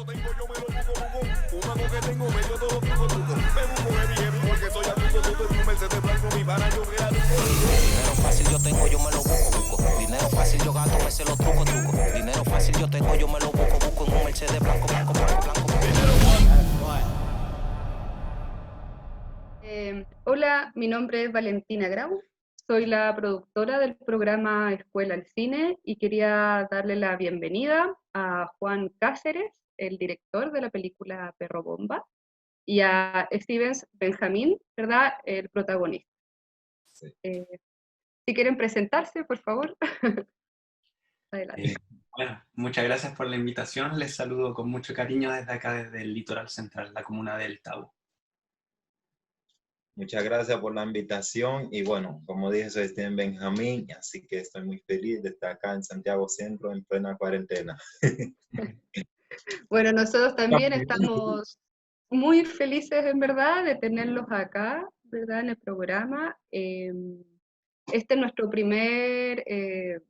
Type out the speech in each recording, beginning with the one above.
tengo, yo me lo busco. Un mago que tengo, medio todo truco. Me busco heavy, porque soy astuto. Todo en un Mercedes blanco, mi pana, yo real. Dinero fácil yo tengo, yo me lo busco. Dinero fácil yo gasto, me sé los truco. Dinero fácil yo tengo, yo me lo busco. En un Mercedes blanco. Hola, mi nombre es Valentina Grau, soy la productora del programa Escuela al Cine y quería darle la bienvenida a Juan Cáceres, el director de la película Perro Bomba, y a Stevens Benjamín, ¿verdad? El protagonista. Sí. Si quieren presentarse, por favor. Adelante. Bueno, muchas gracias por la invitación. Les saludo con mucho cariño desde acá, desde el Litoral Central, la comuna del Tabo. Muchas gracias por la invitación y bueno, como dije, soy Steven Benjamín, así que estoy muy feliz de estar acá en Santiago Centro en plena cuarentena. Bueno, nosotros también estamos muy felices en verdad de tenerlos acá, ¿verdad? En el programa. Este es nuestro primer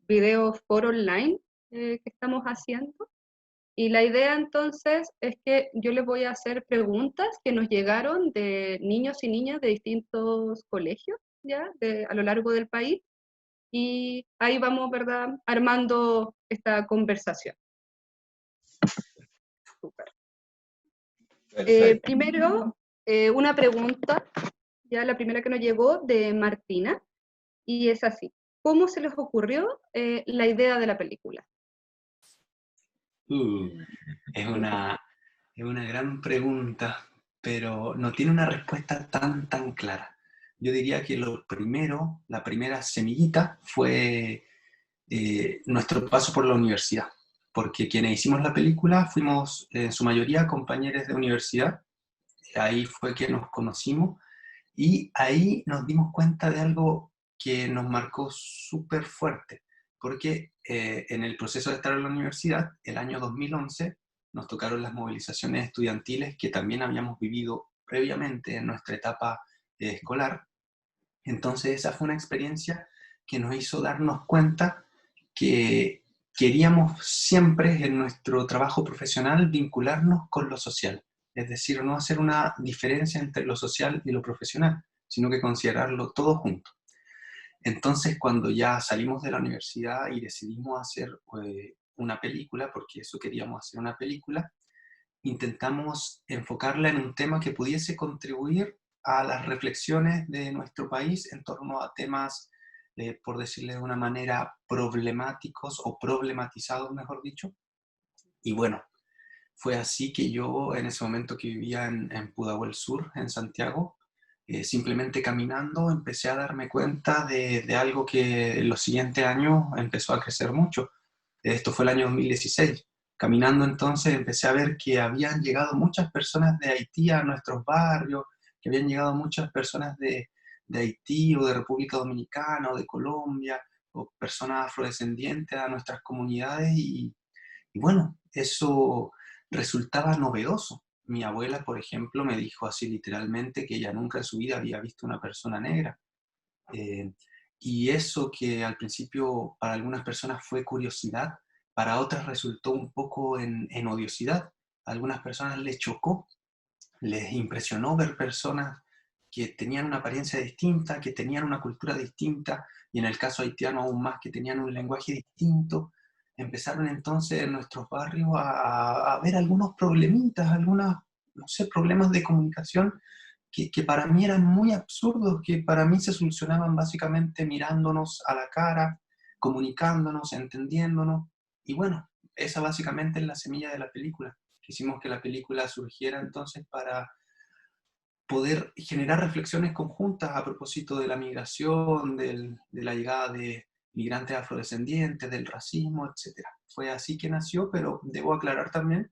video foro online que estamos haciendo. Y la idea entonces es que yo les voy a hacer preguntas que nos llegaron de niños y niñas de distintos colegios, ¿ya? A lo largo del país. Y ahí vamos, ¿verdad? Armando esta conversación. Súper. Perfecto. Primero, una pregunta, ya la primera que nos llegó de Martina, y es así. ¿Cómo se les ocurrió la idea de la película? Es una gran pregunta, pero no tiene una respuesta tan clara. Yo diría que la primera semillita fue nuestro paso por la universidad, porque quienes hicimos la película fuimos en su mayoría compañeros de universidad. Ahí fue que nos conocimos y ahí nos dimos cuenta de algo que nos marcó súper fuerte, porque en el proceso de estar en la universidad, el año 2011, nos tocaron las movilizaciones estudiantiles que también habíamos vivido previamente en nuestra etapa escolar. Entonces esa fue una experiencia que nos hizo darnos cuenta que queríamos siempre en nuestro trabajo profesional vincularnos con lo social, es decir, no hacer una diferencia entre lo social y lo profesional, sino que considerarlo todo junto. Entonces, cuando ya salimos de la universidad y decidimos hacer una película, porque eso queríamos hacer una película, intentamos enfocarla en un tema que pudiese contribuir a las reflexiones de nuestro país en torno a temas, por decirle de una manera, problemáticos o problematizados, mejor dicho. Y bueno, fue así que yo en ese momento que vivía en Pudahuel Sur, en Santiago, simplemente caminando empecé a darme cuenta de algo que en los siguientes años empezó a crecer mucho. Esto fue el año 2016. Caminando entonces empecé a ver que habían llegado muchas personas de Haití a nuestros barrios, que habían llegado muchas personas de Haití o de República Dominicana o de Colombia, o personas afrodescendientes a nuestras comunidades y bueno, eso resultaba novedoso. Mi abuela, por ejemplo, me dijo así literalmente que ella nunca en su vida había visto una persona negra. Eh, y eso que al principio para algunas personas fue curiosidad, para otras resultó un poco en odiosidad. A algunas personas les chocó, les impresionó ver personas que tenían una apariencia distinta, que tenían una cultura distinta, y en el caso haitiano aún más, que tenían un lenguaje distinto. Empezaron entonces en nuestros barrios a ver algunos problemitas, algunos, no sé, problemas de comunicación que para mí eran muy absurdos, que para mí se solucionaban básicamente mirándonos a la cara, comunicándonos, entendiéndonos. Y bueno, esa básicamente es la semilla de la película. Quisimos que la película surgiera entonces para poder generar reflexiones conjuntas a propósito de la migración, de la llegada de migrantes afrodescendientes, del racismo, etc. Fue así que nació, pero debo aclarar también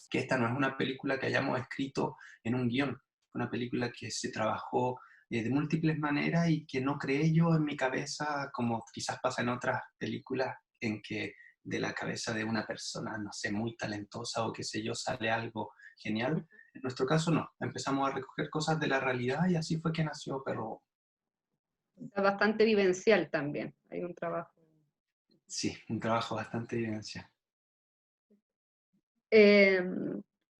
que esta no es una película que hayamos escrito en un guión, una película que se trabajó de múltiples maneras y que no creé yo en mi cabeza, como quizás pasa en otras películas, en que de la cabeza de una persona, no sé, muy talentosa o qué sé yo, sale algo genial. En nuestro caso no, empezamos a recoger cosas de la realidad y así fue que nació Perro. Está bastante vivencial también, hay un trabajo. Sí, un trabajo bastante evidencial.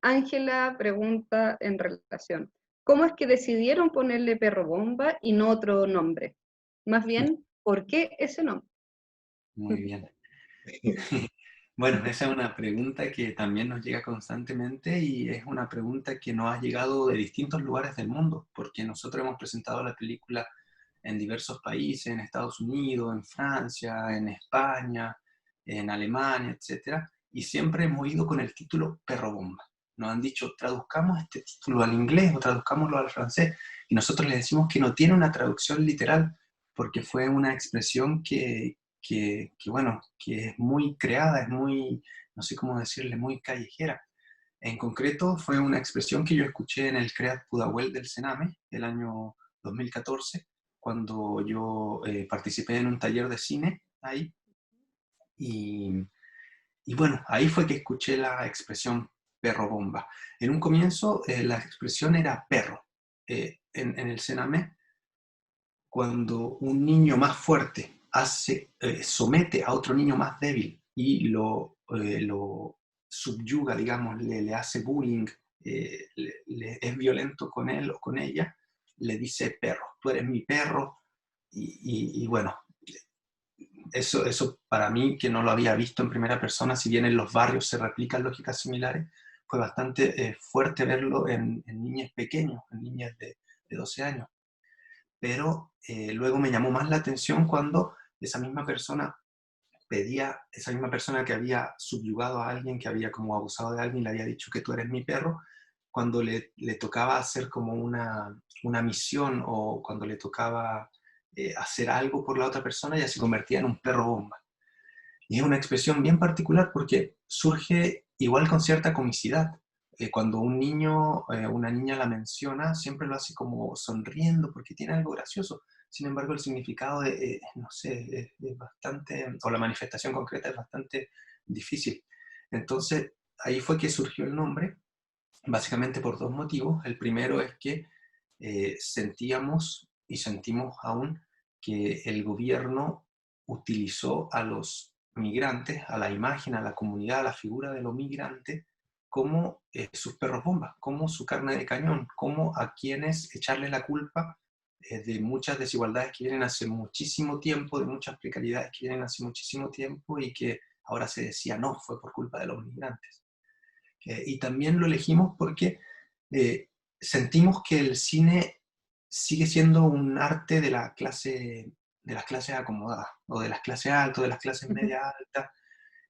Ángela pregunta en relación, ¿cómo es que decidieron ponerle Perro Bomba y no otro nombre? Más bien, ¿por qué ese nombre? Muy bien. Bueno, esa es una pregunta que también nos llega constantemente y es una pregunta que nos ha llegado de distintos lugares del mundo, porque nosotros hemos presentado la película en diversos países, en Estados Unidos, en Francia, en España, en Alemania, etcétera, y siempre hemos ido con el título Perro Bomba. Nos han dicho, traduzcamos este título al inglés o traduzcámoslo al francés, y nosotros les decimos que no tiene una traducción literal, porque fue una expresión bueno, que es muy creada, es muy, no sé cómo decirle, muy callejera. En concreto, fue una expresión que yo escuché en el CREAT Pudahuel del Sename, el año 2014, cuando yo participé en un taller de cine ahí. Y bueno, ahí fue que escuché la expresión perro bomba. En un comienzo, la expresión era perro. En el Sename, cuando un niño más fuerte somete a otro niño más débil y lo subyuga, digamos, le hace bullying, es violento con él o con ella, le dice perro, tú eres mi perro, y bueno, eso para mí, que no lo había visto en primera persona, si bien en los barrios se replican lógicas similares, fue bastante fuerte verlo en niñas pequeños, en niñas de 12 años. Pero luego me llamó más la atención cuando esa misma persona esa misma persona que había subyugado a alguien, que había como abusado de alguien, le había dicho que tú eres mi perro, cuando le tocaba hacer como una misión o cuando le tocaba hacer algo por la otra persona, ya se convertía en un perro bomba. Y es una expresión bien particular porque surge igual con cierta comicidad. Cuando un niño, una niña la menciona, siempre lo hace como sonriendo porque tiene algo gracioso. Sin embargo, el significado, no sé, es bastante, o la manifestación concreta es bastante difícil. Entonces, ahí fue que surgió el nombre, básicamente por dos motivos. El primero es que sentíamos y sentimos aún que el gobierno utilizó a los migrantes, a la imagen, a la comunidad, a la figura de los migrantes, como sus perros bombas, como su carne de cañón, como a quienes echarle la culpa de muchas desigualdades que vienen hace muchísimo tiempo, de muchas precariedades que vienen hace muchísimo tiempo y que ahora se decía no, fue por culpa de los migrantes. Y también lo elegimos porque sentimos que el cine sigue siendo un arte de de las clases acomodadas, o de las clases altas, o de las clases media altas,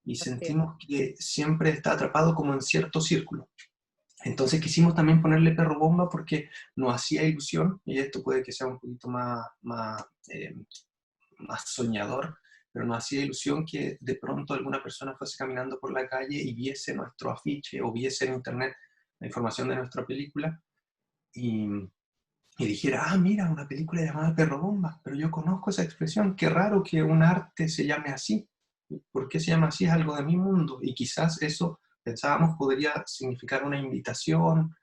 y sentimos que siempre está atrapado como en cierto círculo. Entonces quisimos también ponerle perro bomba porque nos hacía ilusión, y esto puede que sea un poquito más soñador, pero nos hacía ilusión que de pronto alguna persona fuese caminando por la calle y viese nuestro afiche o viese en internet la información de nuestra película y, y dijera, ah, mira, una película llamada Perro Bomba, pero yo conozco esa expresión, qué raro que un arte se llame así. ¿Por qué se llama así? Es algo de mi mundo. Y quizás eso, pensábamos, podría significar una invitación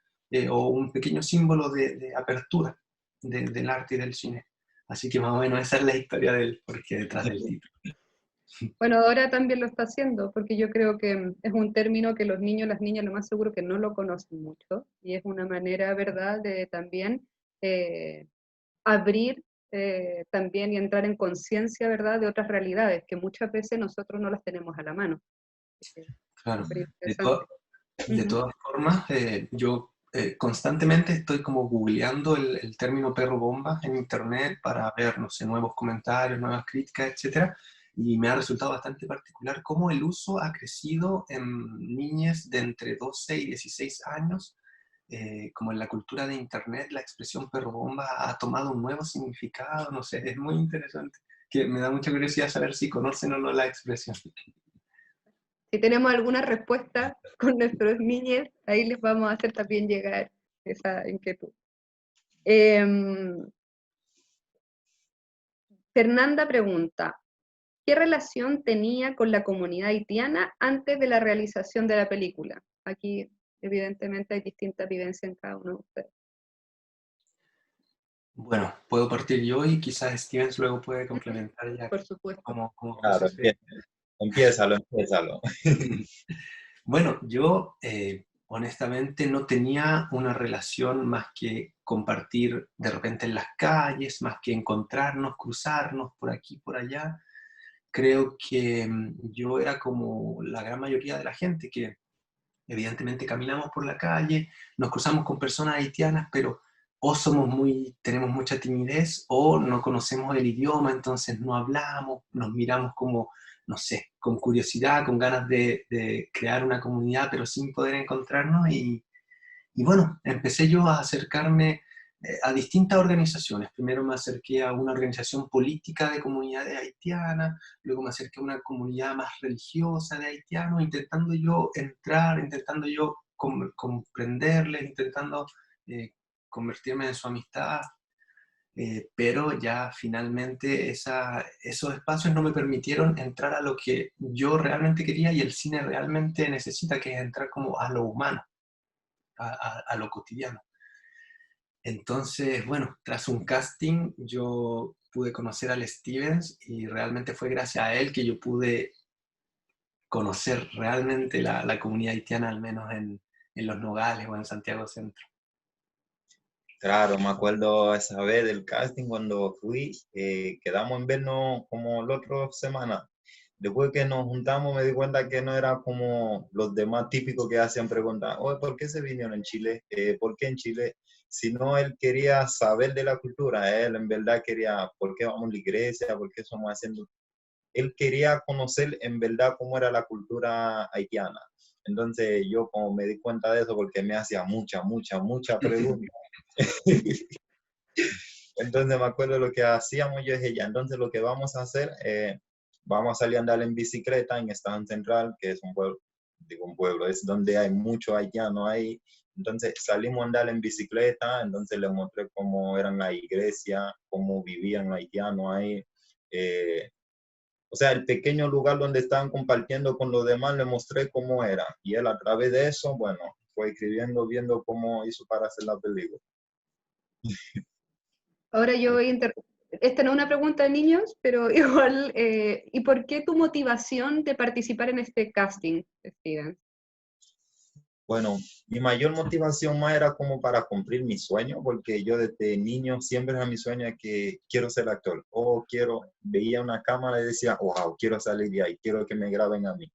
o un pequeño símbolo de apertura del arte y del cine. Así que más o menos esa es la historia del porqué detrás del título. Bueno, ahora también lo está haciendo, porque yo creo que es un término que los niños, las niñas, lo más seguro que no lo conocen mucho, y es una manera, ¿verdad?, de también abrir también y entrar en conciencia, ¿verdad?, de otras realidades, que muchas veces nosotros no las tenemos a la mano. Claro. Súper De, interesante. de todas formas, yo constantemente estoy como googleando el término perro bomba en internet para ver, no sé, nuevos comentarios, nuevas críticas, etcétera, y me ha resultado bastante particular cómo el uso ha crecido en niñas de entre 12 y 16 años, como en la cultura de internet la expresión perro bomba ha tomado un nuevo significado, no sé, es muy interesante, que me da mucha curiosidad saber si conocen o no la expresión. Si tenemos alguna respuesta con nuestros niños, ahí les vamos a hacer también llegar esa inquietud. Fernanda pregunta, ¿qué relación tenía con la comunidad haitiana antes de la realización de la película? Aquí, evidentemente, hay distintas vivencias en cada uno de ustedes. Bueno, puedo partir yo y quizás Stevens luego puede complementar ya Por supuesto. como Claro, José. empiézalo. Bueno, yo honestamente no tenía una relación más que compartir de repente en las calles, más que encontrarnos, cruzarnos por aquí, por allá. Creo que yo era como la gran mayoría de la gente que evidentemente caminamos por la calle, nos cruzamos con personas haitianas, pero o tenemos mucha timidez o no conocemos el idioma, entonces no hablamos, nos miramos como, no sé, con curiosidad, con ganas de crear una comunidad, pero sin poder encontrarnos. Y bueno, empecé yo a acercarme a distintas organizaciones. Primero me acerqué a una organización política de comunidades haitianas, luego me acerqué a una comunidad más religiosa de haitianos, intentando yo entrar, intentando yo comprenderles, intentando eh, convertirme en su amistad, pero ya finalmente esos espacios no me permitieron entrar a lo que yo realmente quería y el cine realmente necesita, que es entrar como a lo humano, a lo cotidiano. Entonces, bueno, tras un casting yo pude conocer al Stevens y realmente fue gracias a él que yo pude conocer realmente la comunidad haitiana, al menos en Los Nogales o en Santiago Centro. Claro, me acuerdo esa vez del casting cuando fui, quedamos en vernos como la otra semana. Después que nos juntamos me di cuenta que no era como los demás típicos que hacían preguntas, oye, ¿por qué se vinieron en Chile? ¿Por qué en Chile? Sino él quería saber de la cultura, él en verdad quería, ¿por qué vamos a la iglesia? ¿Por qué somos haciendo? Él quería conocer en verdad cómo era la cultura haitiana. Entonces yo como me di cuenta de eso porque me hacía mucha pregunta. Entonces me acuerdo lo que hacíamos, yo dije, ya, entonces lo que vamos a hacer, vamos a salir a andar en bicicleta en Estación Central, que es un pueblo, digo un pueblo, es donde hay mucho haitiano ahí. Entonces salimos a andar en bicicleta, entonces le mostré cómo eran la iglesia, cómo vivían los haitianos ahí. Eh, o sea, el pequeño lugar donde estaban compartiendo con los demás, le mostré cómo era. Y él a través de eso, bueno, fue escribiendo, viendo cómo hizo para hacer la película. Ahora yo voy a esta no es una pregunta de niños, pero igual, ¿y por qué tu motivación de participar en este casting, Steven? Bueno, mi mayor motivación más era como para cumplir mi sueño, porque yo desde niño siempre era mi sueño de que quiero ser actor, o veía una cámara y decía, wow, quiero salir de ahí, quiero que me graben a mí.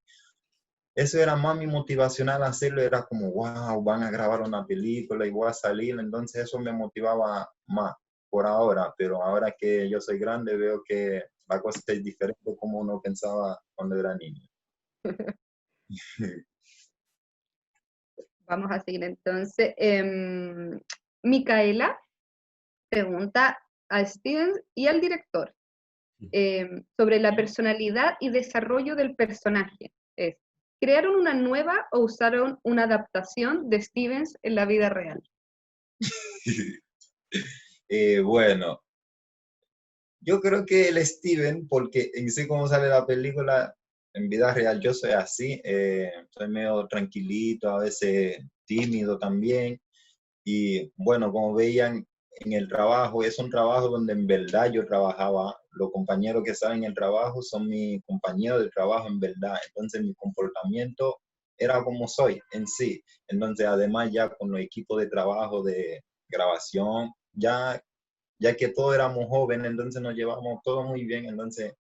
Eso era más mi motivación al hacerlo, era como, wow, van a grabar una película y voy a salir, entonces eso me motivaba más por ahora, pero ahora que yo soy grande veo que la cosa es diferente como uno pensaba cuando era niño. Vamos a seguir entonces. Micaela pregunta a Steven y al director sobre la personalidad y desarrollo del personaje. ¿Crearon una nueva o usaron una adaptación de Stevens en la vida real? Bueno, yo creo que el Steven, porque en sí como sale la película, en vida real yo soy así, soy medio tranquilito, a veces tímido también. Y bueno, como veían en el trabajo, es un trabajo donde en verdad yo trabajaba. Los compañeros que salen en el trabajo son mis compañeros de trabajo en verdad. Entonces mi comportamiento era como soy en sí. Entonces además ya con los equipos de trabajo de grabación, ya que todos éramos jóvenes, entonces nos llevamos todo muy bien. Entonces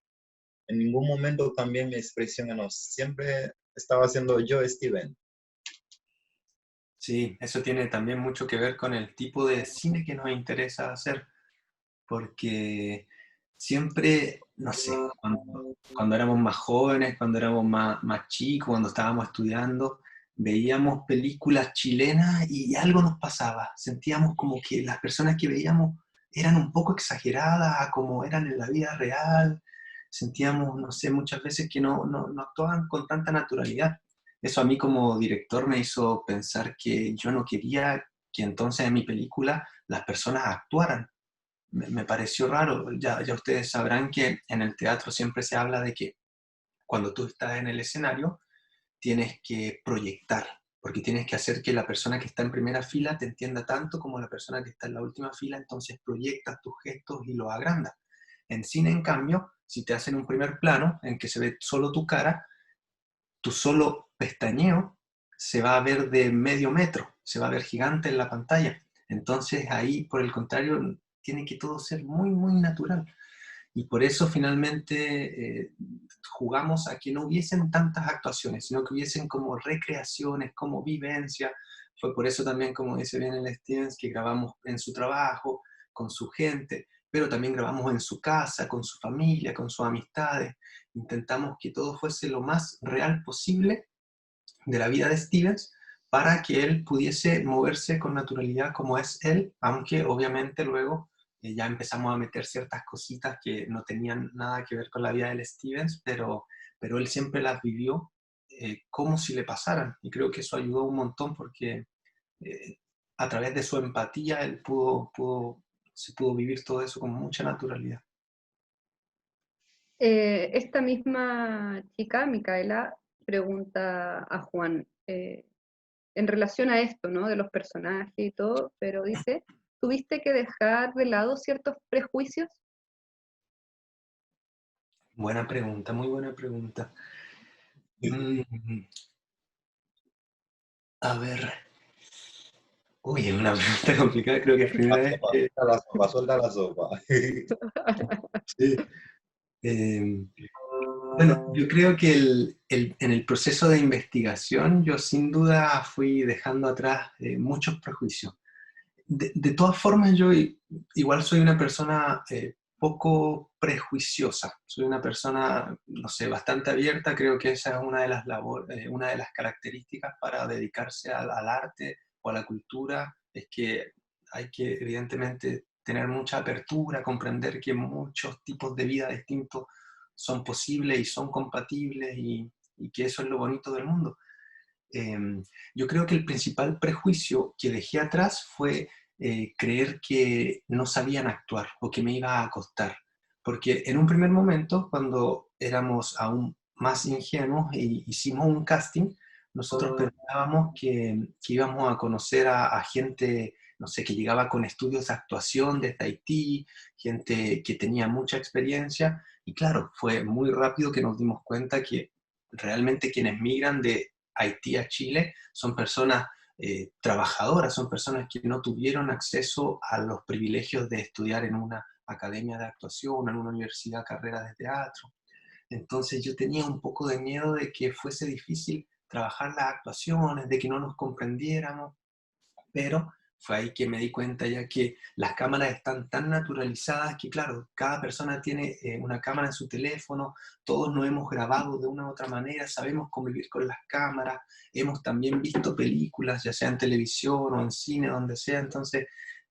en ningún momento cambié mi expresión, no, siempre estaba siendo yo, Steven. Sí, eso tiene también mucho que ver con el tipo de cine que nos interesa hacer, porque siempre, no sé, cuando éramos más jóvenes, cuando éramos más chicos, cuando estábamos estudiando, veíamos películas chilenas y algo nos pasaba. Sentíamos como que las personas que veíamos eran un poco exageradas a como eran en la vida real. Sentíamos, no sé, muchas veces que no actuaban con tanta naturalidad. Eso a mí como director me hizo pensar que yo no quería que entonces en mi película las personas actuaran. Me pareció raro. Ya ustedes sabrán que en el teatro siempre se habla de que cuando tú estás en el escenario tienes que proyectar, porque tienes que hacer que la persona que está en primera fila te entienda tanto como la persona que está en la última fila, entonces proyectas tus gestos y los agrandas. En cine, en cambio, si te hacen un primer plano en que se ve solo tu cara, tu solo pestañeo se va a ver de medio metro, se va a ver gigante en la pantalla. Entonces ahí, por el contrario, tiene que todo ser muy, muy natural. Y por eso finalmente jugamos a que no hubiesen tantas actuaciones, sino que hubiesen como recreaciones, como vivencia. Fue por eso también, como dice bien el Stevens, que grabamos en su trabajo, con su gente, pero también grabamos en su casa, con su familia, con sus amistades. Intentamos que todo fuese lo más real posible de la vida de Stevens para que él pudiese moverse con naturalidad como es él, aunque obviamente luego ya empezamos a meter ciertas cositas que no tenían nada que ver con la vida del Stevens, pero él siempre las vivió como si le pasaran. Y creo que eso ayudó un montón porque a través de su empatía él se pudo vivir todo eso con mucha naturalidad. Esta misma chica, Micaela, pregunta a Juan en relación a esto, ¿no? De los personajes y todo, pero dice, ¿tuviste que dejar de lado ciertos prejuicios? Buena pregunta, muy buena pregunta. A ver. Uy, es una pregunta complicada, creo que es la primera vez que... Suelta la sopa. Sí. Bueno, yo creo que en el proceso de investigación yo sin duda fui dejando atrás muchos prejuicios. De todas formas, yo igual soy una persona poco prejuiciosa, soy una persona, no sé, bastante abierta, creo que esa es una de las una de las características para dedicarse al arte o a la cultura, es que hay que evidentemente tener mucha apertura, comprender que muchos tipos de vida distintos son posibles y son compatibles y que eso es lo bonito del mundo. Yo creo que el principal prejuicio que dejé atrás fue creer que no sabían actuar o que me iba a costar. Porque en un primer momento, cuando éramos aún más ingenuos e hicimos un casting, nosotros pensábamos que íbamos a conocer a gente, no sé, que llegaba con estudios de actuación desde Haití, gente que tenía mucha experiencia, y claro, fue muy rápido que nos dimos cuenta que realmente quienes migran de Haití a Chile son personas trabajadoras, son personas que no tuvieron acceso a los privilegios de estudiar en una academia de actuación, en una universidad, carrera de teatro. Entonces yo tenía un poco de miedo de que fuese difícil trabajar las actuaciones, de que no nos comprendiéramos, pero fue ahí que me di cuenta ya que las cámaras están tan naturalizadas que, claro, cada persona tiene una cámara en su teléfono, todos nos hemos grabado de una u otra manera, sabemos convivir con las cámaras, hemos también visto películas, ya sea en televisión o en cine, donde sea, entonces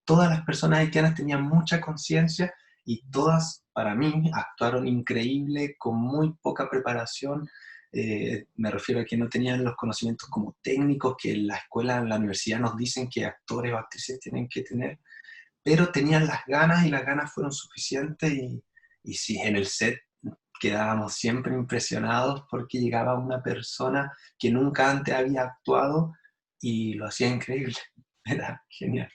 todas las personas haitianas tenían mucha conciencia y todas, para mí, actuaron increíble, con muy poca preparación. Me refiero a que no tenían los conocimientos como técnicos que en la escuela, en la universidad nos dicen que actores o actrices tienen que tener, pero tenían las ganas y las ganas fueron suficientes y sí, en el set quedábamos siempre impresionados porque llegaba una persona que nunca antes había actuado y lo hacía increíble, era genial.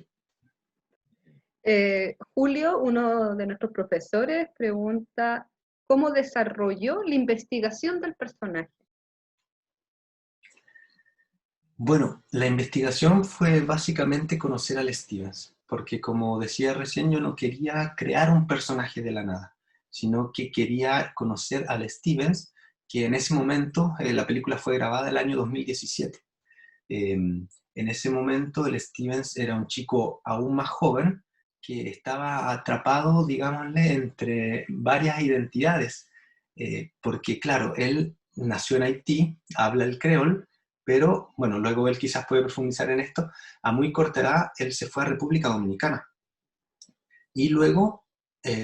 Julio, uno de nuestros profesores, pregunta, ¿cómo desarrolló la investigación del personaje? Bueno, la investigación fue básicamente conocer al Stevens, porque como decía recién, yo no quería crear un personaje de la nada, sino que quería conocer al Stevens, que en ese momento, la película fue grabada el año 2017. En ese momento el Stevens era un chico aún más joven, que estaba atrapado, digámosle, entre varias identidades, porque claro, él nació en Haití, habla el creol, pero bueno, luego él quizás puede profundizar en esto, a muy corta edad él se fue a República Dominicana y luego,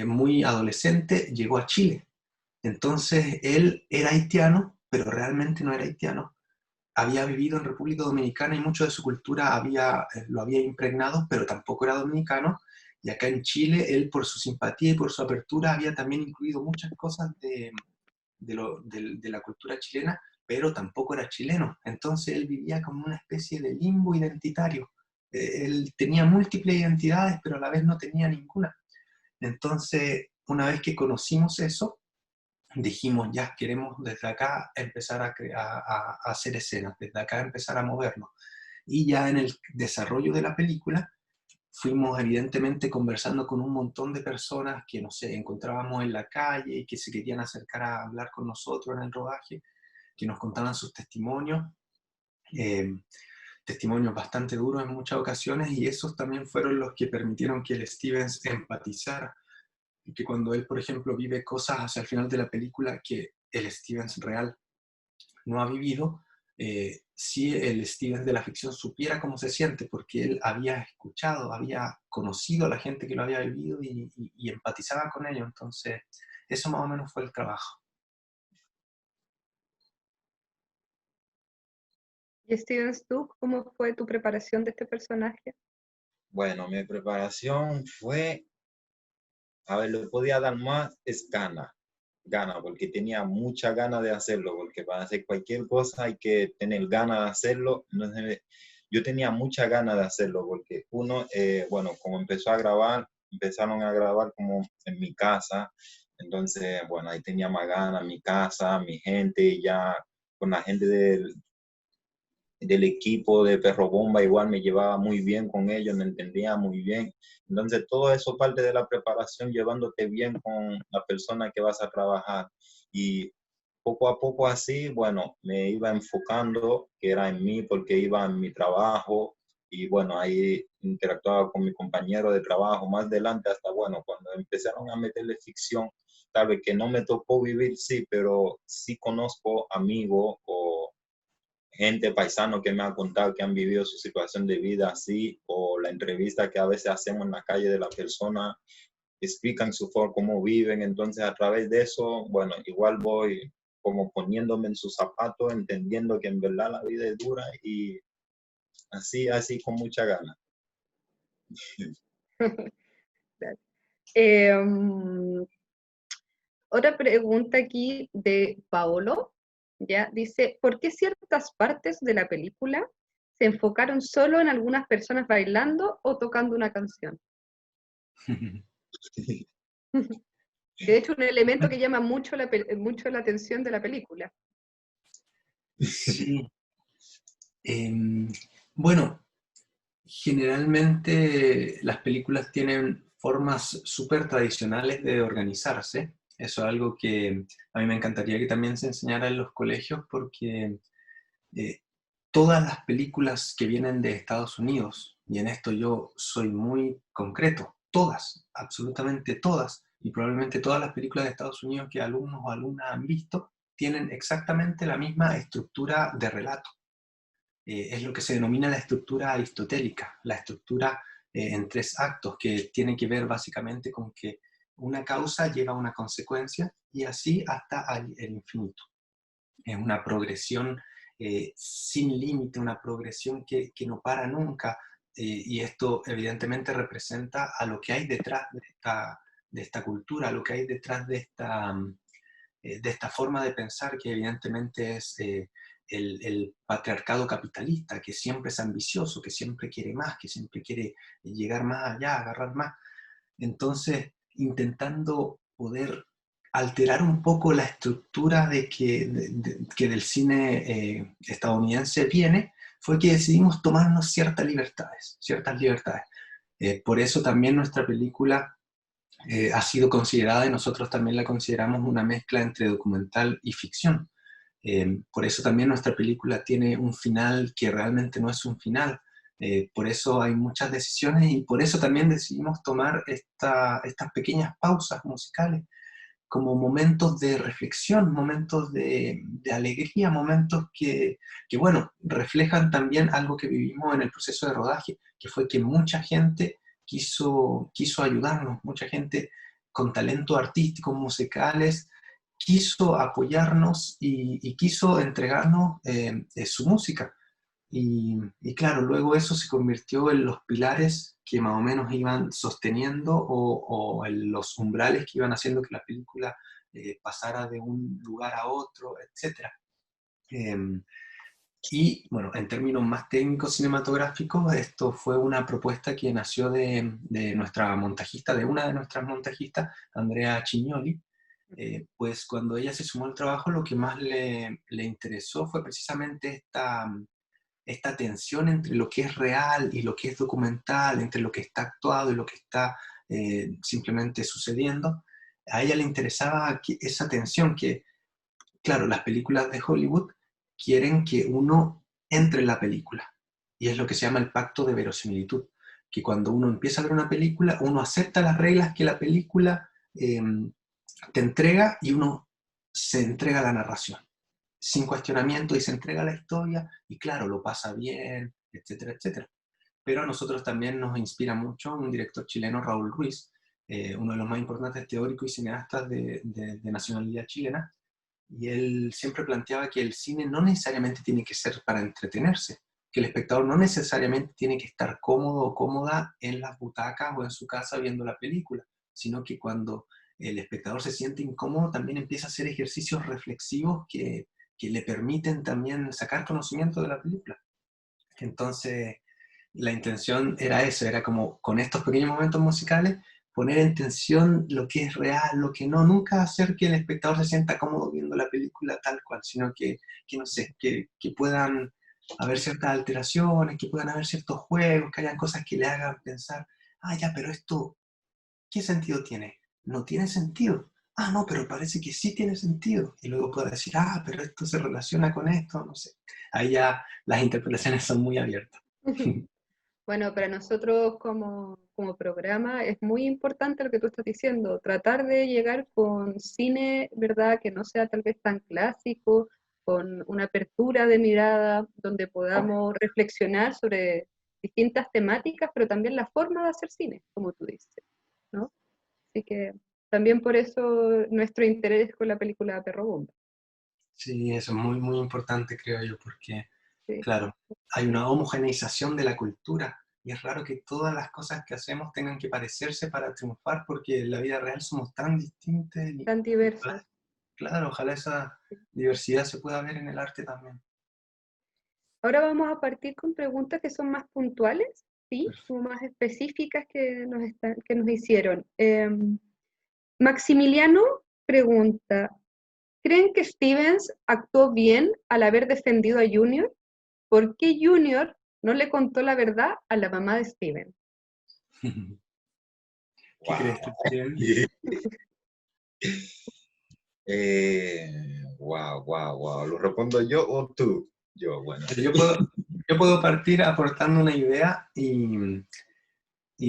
muy adolescente, llegó a Chile. Entonces él era haitiano, pero realmente no era haitiano. Había vivido en República Dominicana y mucho de su cultura lo había impregnado, pero tampoco era dominicano. Y acá en Chile, él por su simpatía y por su apertura había también incluido muchas cosas de la cultura chilena, pero tampoco era chileno. Entonces él vivía como una especie de limbo identitario. Él tenía múltiples identidades, pero a la vez no tenía ninguna. Entonces, una vez que conocimos eso, dijimos, ya queremos desde acá empezar a hacer escenas, desde acá empezar a movernos. Y ya en el desarrollo de la película fuimos evidentemente conversando con un montón de personas que, no sé, encontrábamos en la calle y que se querían acercar a hablar con nosotros en el rodaje, que nos contaban sus testimonios, testimonios bastante duros en muchas ocasiones, y esos también fueron los que permitieron que el Stevens empatizara, y que cuando él, por ejemplo, vive cosas hacia el final de la película que el Stevens real no ha vivido, si el Stevens de la ficción supiera cómo se siente, porque él había escuchado, había conocido a la gente que lo había vivido y empatizaba con ello. Entonces, eso más o menos fue el trabajo. Y Stevens, ¿tú cómo fue tu preparación de este personaje? Bueno, mi preparación fue, a ver, le podía dar más es gana, porque tenía mucha gana de hacerlo, porque para hacer cualquier cosa hay que tener ganas de hacerlo. Entonces, yo tenía mucha ganas de hacerlo, porque uno, bueno, como empezaron a grabar como en mi casa, entonces, bueno, ahí tenía más ganas, mi casa, mi gente, ya con la gente del equipo de Perro Bomba igual me llevaba muy bien con ellos, me entendía muy bien. Entonces, todo eso parte de la preparación, llevándote bien con la persona que vas a trabajar. Y poco a poco así, bueno, me iba enfocando, que era en mí, porque iba en mi trabajo, y bueno, ahí interactuaba con mi compañero de trabajo más adelante, hasta bueno, cuando empezaron a meterle ficción, tal vez que no me tocó vivir, sí, pero sí conozco amigos o gente paisano que me ha contado que han vivido su situación de vida así, o la entrevista que a veces hacemos en la calle de la persona, explican su forma, cómo viven. Entonces, a través de eso, bueno, igual voy como poniéndome en sus zapatos, entendiendo que en verdad la vida es dura, y así con mucha gana. Otra pregunta aquí de Paolo, ¿ya? Dice, ¿por qué ciertas partes de la película se enfocaron solo en algunas personas bailando o tocando una canción? De hecho, un elemento que llama mucho la atención de la película. Sí. Bueno, generalmente las películas tienen formas súper tradicionales de organizarse. Eso es algo que a mí me encantaría que también se enseñara en los colegios, porque todas las películas que vienen de Estados Unidos, y en esto yo soy muy concreto, todas, absolutamente todas, y probablemente todas las películas de Estados Unidos que alumnos o alumnas han visto, tienen exactamente la misma estructura de relato. Es lo que se denomina la estructura aristotélica, la estructura en 3 actos, que tiene que ver básicamente con que una causa lleva a una consecuencia, y así hasta el infinito. Es una progresión sin límite, una progresión que no para nunca, y esto evidentemente representa a lo que hay detrás de esta cultura, a lo que hay detrás de esta forma de pensar, que evidentemente es el patriarcado capitalista, que siempre es ambicioso, que siempre quiere más, que siempre quiere llegar más allá, agarrar más. Entonces, intentando poder alterar un poco la estructura que del cine estadounidense viene, fue que decidimos tomarnos ciertas libertades. Por eso también nuestra película ha sido considerada, y nosotros también la consideramos, una mezcla entre documental y ficción. Por eso también nuestra película tiene un final que realmente no es un final. Por eso hay muchas decisiones, y por eso también decidimos tomar estas pequeñas pausas musicales como momentos de reflexión, momentos de alegría, momentos bueno, reflejan también algo que vivimos en el proceso de rodaje, que fue que mucha gente quiso ayudarnos, mucha gente con talento artístico, musicales, quiso apoyarnos y quiso entregarnos su música. Y claro, luego eso se convirtió en los pilares que más o menos iban sosteniendo, o en los umbrales que iban haciendo que la película pasara de un lugar a otro, etc. Y bueno, en términos más técnicos cinematográficos, esto fue una propuesta que nació de nuestra montajista, de una de nuestras montajistas, Andrea Chignoli, pues cuando ella se sumó al trabajo, lo que más le interesó fue precisamente esta tensión entre lo que es real y lo que es documental, entre lo que está actuado y lo que está simplemente sucediendo. A ella le interesaba esa tensión que, claro, las películas de Hollywood quieren que uno entre en la película. Y es lo que se llama el pacto de verosimilitud, que cuando uno empieza a ver una película, uno acepta las reglas que la película te entrega y uno se entrega a la narración, sin cuestionamiento, y se entrega a la historia, y claro, lo pasa bien, etcétera, etcétera. Pero a nosotros también nos inspira mucho un director chileno, Raúl Ruiz, uno de los más importantes teóricos y cineastas de nacionalidad chilena, y él siempre planteaba que el cine no necesariamente tiene que ser para entretenerse, que el espectador no necesariamente tiene que estar cómodo o cómoda en las butacas o en su casa viendo la película, sino que cuando el espectador se siente incómodo también empieza a hacer ejercicios reflexivos que le permiten también sacar conocimiento de la película. Entonces, la intención era eso, era como con estos pequeños momentos musicales poner en tensión lo que es real, lo que no, nunca hacer que el espectador se sienta cómodo viendo la película tal cual, sino que no sé, que puedan haber ciertas alteraciones, que puedan haber ciertos juegos, que hayan cosas que le hagan pensar, ah, ya, pero esto, ¿qué sentido tiene? No tiene sentido. Ah, no, pero parece que sí tiene sentido. Y luego pueda decir, ah, pero esto se relaciona con esto, no sé. Ahí ya las interpretaciones son muy abiertas. Bueno, para nosotros como programa es muy importante lo que tú estás diciendo, tratar de llegar con cine, ¿verdad? Que no sea tal vez tan clásico, con una apertura de mirada, donde podamos reflexionar sobre distintas temáticas, pero también la forma de hacer cine, como tú dices, ¿no? Así que también por eso nuestro interés con la película Perro Bomba. Sí, eso es muy, muy importante, creo yo, porque, Sí. claro, hay una homogeneización de la cultura y es raro que todas las cosas que hacemos tengan que parecerse para triunfar, porque en la vida real somos tan distintos y, Tan diversos. claro, ojalá esa diversidad se pueda ver en el arte también. Ahora vamos a partir con preguntas que son más puntuales, ¿sí? Perfecto. Como más específicas que nos hicieron. Maximiliano pregunta, ¿creen que Stevens actuó bien al haber defendido a Junior? ¿Por qué Junior no le contó la verdad a la mamá de Steven? ¿Qué crees tú, Steven? Wow. ¿Lo respondo yo o tú? Yo, bueno. Yo puedo partir aportando una idea y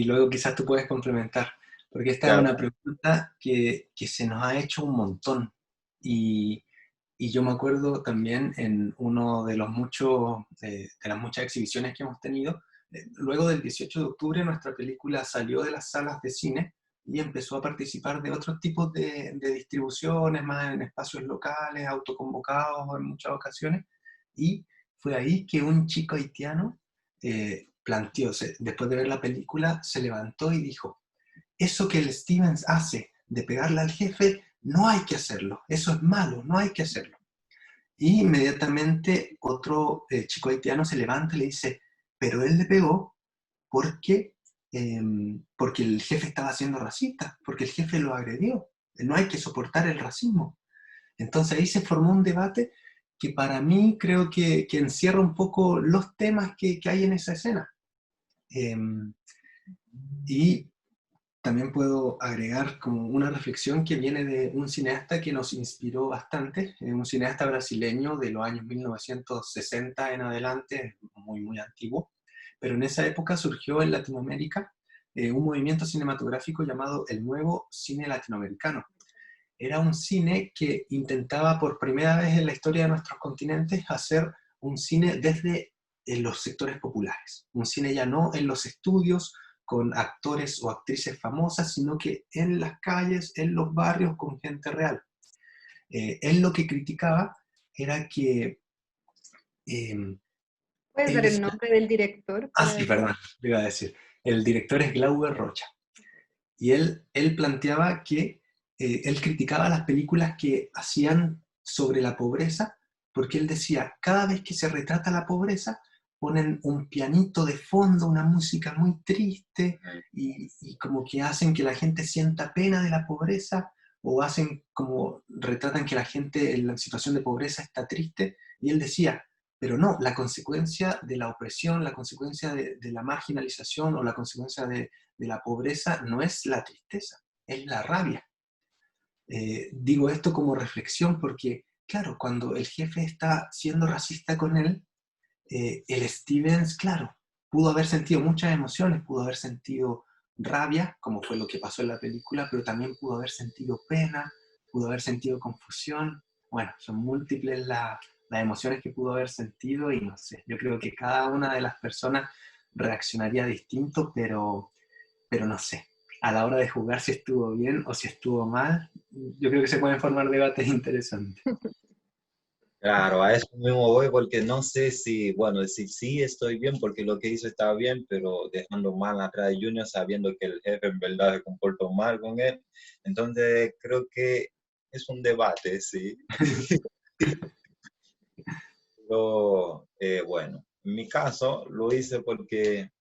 luego quizás tú puedes complementar, porque esta es Claro. una pregunta que se nos ha hecho un montón. Y yo me acuerdo también en uno de los de las muchas exhibiciones que hemos tenido, luego del 18 de octubre nuestra película salió de las salas de cine y empezó a participar de otros tipos de distribuciones, más en espacios locales, autoconvocados en muchas ocasiones, y fue ahí que un chico haitiano planteó, después de ver la película, se levantó y dijo, eso que el Stevens hace de pegarle al jefe, no hay que hacerlo, eso es malo, no hay que hacerlo. Y inmediatamente otro chico haitiano se levanta y le dice, pero él le pegó porque, porque el jefe estaba siendo racista, porque el jefe lo agredió, no hay que soportar el racismo. Entonces ahí se formó un debate que para mí creo que encierra un poco los temas que hay en esa escena. Y también puedo agregar como una reflexión que viene de un cineasta que nos inspiró bastante, un cineasta brasileño de los años 1960 en adelante, muy, muy antiguo, pero en esa época surgió en Latinoamérica un movimiento cinematográfico llamado el Nuevo Cine Latinoamericano. Era un cine que intentaba por primera vez en la historia de nuestros continentes hacer un cine desde los sectores populares, un cine ya no en los estudios, con actores o actrices famosas, sino que en las calles, en los barrios, con gente real. Él lo que criticaba era que... ¿Puedes dar el nombre del director? Sí, perdón, le iba a decir. El director es Glauber Rocha. Y él planteaba que él criticaba las películas que hacían sobre la pobreza, porque él decía, cada vez que se retrata la pobreza, ponen un pianito de fondo, una música muy triste, y como que hacen que la gente sienta pena de la pobreza, o hacen como, retratan que la gente en la situación de pobreza está triste, y él decía, pero no, la consecuencia de la opresión, la consecuencia de la marginalización o la consecuencia de la pobreza no es la tristeza, es la rabia. Digo esto como reflexión porque, claro, cuando el jefe está siendo racista con él, el Stevens, claro, pudo haber sentido muchas emociones, pudo haber sentido rabia, como fue lo que pasó en la película, pero también pudo haber sentido pena, pudo haber sentido confusión. Bueno, son múltiples las emociones que pudo haber sentido y no sé, yo creo que cada una de las personas reaccionaría distinto, pero no sé. A la hora de jugar si estuvo bien o si estuvo mal, yo creo que se pueden formar debates interesantes. Claro, a eso mismo voy porque no sé si, bueno, si sí estoy bien porque lo que hizo estaba bien, pero dejando mal atrás de Junior sabiendo que el jefe en verdad se comportó mal con él. Entonces creo que es un debate, sí. Pero bueno, en mi caso lo hice porque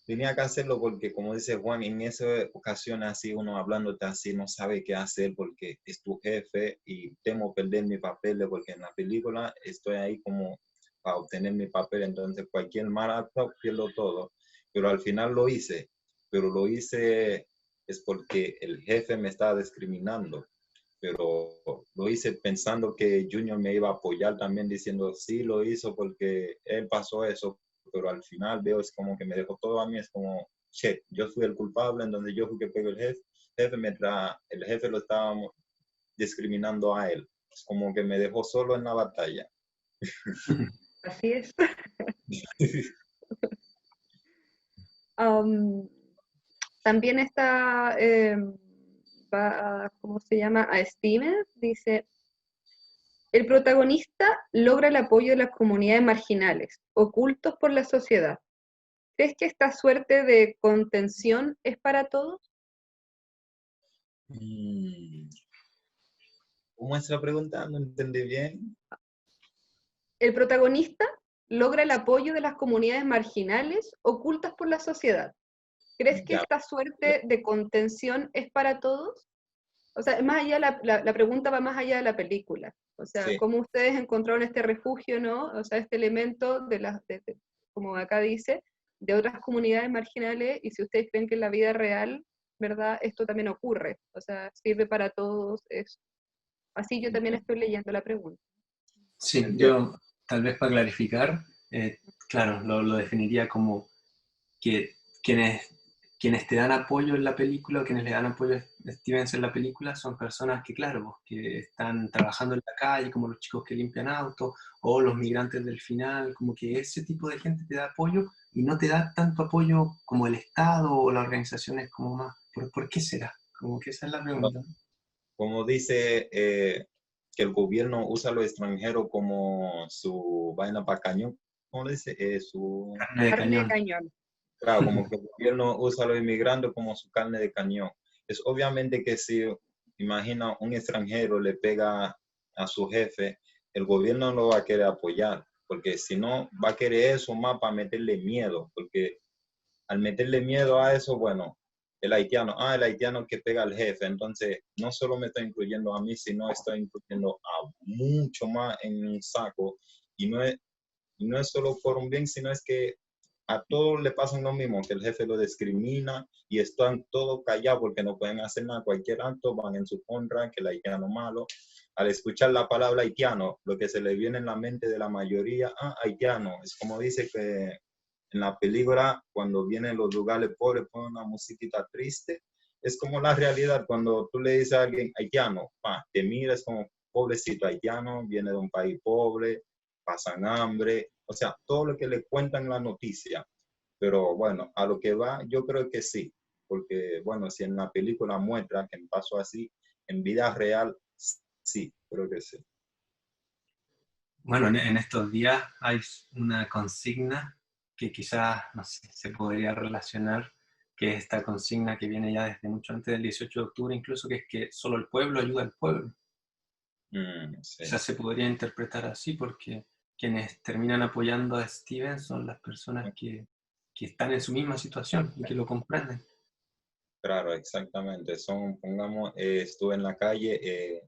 tenía que hacerlo porque, como dice Juan, en esa ocasión así, uno hablándote así, no sabe qué hacer porque es tu jefe y temo perder mi papel porque en la película estoy ahí como para obtener mi papel, entonces cualquier mal acto pierdo todo. Pero al final lo hice, pero lo hice es porque el jefe me estaba discriminando, pero lo hice pensando que Junior me iba a apoyar también diciendo, sí, lo hizo porque él pasó eso, pero al final veo es como que me dejó todo a mí, es como, che, yo fui el culpable, en donde yo fui que pegó el jefe mientras el jefe lo estaba discriminando a él. Es como que me dejó solo en la batalla. Así es. Um, también está, ¿cómo se llama? A Stevens, dice, el protagonista logra el apoyo de las comunidades marginales, ocultos por la sociedad. ¿Crees que esta suerte de contención es para todos? ¿Cómo es la pregunta? No entendí bien. El protagonista logra el apoyo de las comunidades marginales, ocultas por la sociedad. ¿Crees que Ya, esta suerte de contención es para todos? O sea, más allá, la pregunta va más allá de la película. O sea, sí. ¿cómo ustedes encontraron este refugio, no? O sea, este elemento como acá dice, de otras comunidades marginales, y si ustedes creen que en la vida real, ¿verdad? Esto también ocurre. O sea, sirve para todos eso. Así yo también estoy leyendo la pregunta. Sí, Entiendo. yo tal vez para clarificar, claro, lo definiría como que quienes te dan apoyo en la película, o quienes le dan apoyo a Stevens en la película, son personas que, claro, pues, que están trabajando en la calle, como los chicos que limpian autos, o los migrantes del final, como que ese tipo de gente te da apoyo y no te da tanto apoyo como el Estado o las organizaciones como más. ¿Por qué será? Como que esa es la pregunta. Como dice que el gobierno usa a los extranjeros como su vaina para cañón, ¿cómo dice? Su, Carne de Carne de cañón. cañón. claro, como que el gobierno usa a los inmigrantes como su carne de cañón. Es obviamente que si, imagina, un extranjero le pega a su jefe, el gobierno no lo va a querer apoyar, porque si no, va a querer eso más para meterle miedo, porque al meterle miedo a eso, bueno, el haitiano que pega al jefe, entonces no solo me está incluyendo a mí, sino estoy incluyendo a mucho más en un saco, y no es solo por un bien, sino es que a todos le pasan lo mismo, que el jefe lo discrimina y están todos callados porque no pueden hacer nada, cualquier acto van en su contra, que el haitiano malo. Al escuchar la palabra haitiano, lo que se le viene en la mente de la mayoría, haitiano, es como dice que en la película, cuando vienen los lugares pobres, ponen una musiquita triste. Es como la realidad, cuando tú le dices a alguien haitiano, te miras como pobrecito haitiano, viene de un país pobre, pasan hambre, o sea, todo lo que le cuentan en la noticia. Pero bueno, a lo que va, yo creo que sí, porque bueno, si en la película muestra que pasó así, en vida real, sí, creo que sí. Bueno, en estos días hay una consigna que quizás, no sé, se podría relacionar, que es esta consigna que viene ya desde mucho antes del 18 de octubre, incluso, que es que solo el pueblo ayuda al pueblo. Sí. Quizás se podría interpretar así porque quienes terminan apoyando a Steven son las personas que están en su misma situación y que lo comprenden. Claro, exactamente. Pongamos, estuve en la calle,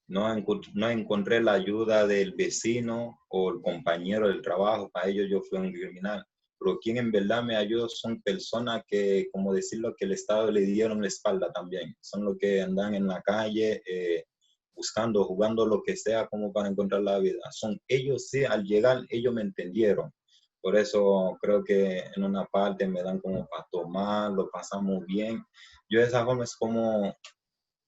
no encontré la ayuda del vecino o el compañero del trabajo, para ellos yo fui un criminal. Pero quien en verdad me ayudó son personas que, como decirlo, que el Estado le dieron la espalda también. Son los que andan en la calle buscando, jugando lo que sea como para encontrar la vida. Son ellos, sí, al llegar, ellos me entendieron. Por eso creo que en una parte me dan como para tomar, lo pasamos bien. Yo de esa forma es como,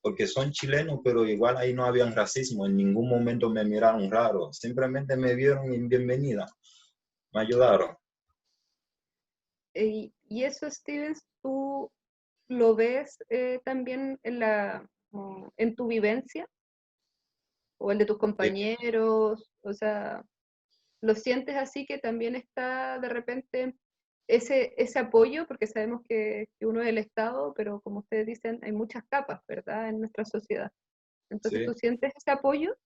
porque son chilenos, pero igual ahí no había racismo. En ningún momento me miraron raro. Simplemente me vieron en bienvenida. Me ayudaron. Y eso, Stevens, ¿tú lo ves también en tu vivencia? ¿O el de tus compañeros? O sea, ¿lo sientes así que también está de repente ese apoyo? Porque sabemos que uno es el Estado, pero como ustedes dicen, hay muchas capas, ¿verdad?, en nuestra sociedad. Entonces, Sí. ¿tú sientes ese apoyo?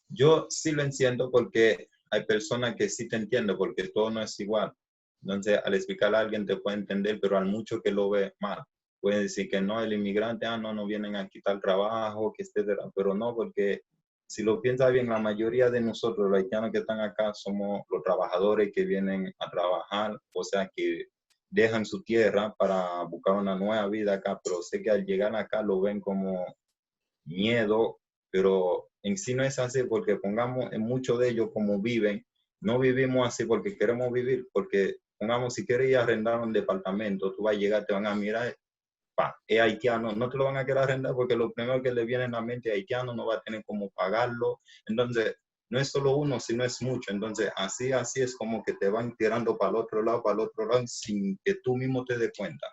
Yo sí lo entiendo porque hay personas que sí te entienden porque todo no es igual. Entonces, al explicar a alguien te puede entender, pero al mucho que lo ve mal. Puede decir que no, el inmigrante, no vienen a quitar trabajo, que etcétera. Pero no, porque si lo piensas bien, la mayoría de nosotros, los haitianos que están acá, somos los trabajadores que vienen a trabajar, o sea, que dejan su tierra para buscar una nueva vida acá, pero sé que al llegar acá lo ven como miedo, pero en sí no es así porque pongamos en muchos de ellos como viven, no vivimos así porque queremos vivir, porque pongamos si quieres ir a arrendar un departamento, tú vas a llegar, te van a mirar, es haitiano, no te lo van a querer arrendar porque lo primero que le viene en la mente es haitiano, no va a tener cómo pagarlo, entonces no es solo uno, sino es mucho, entonces así es como que te van tirando para el otro lado, sin que tú mismo te des cuenta.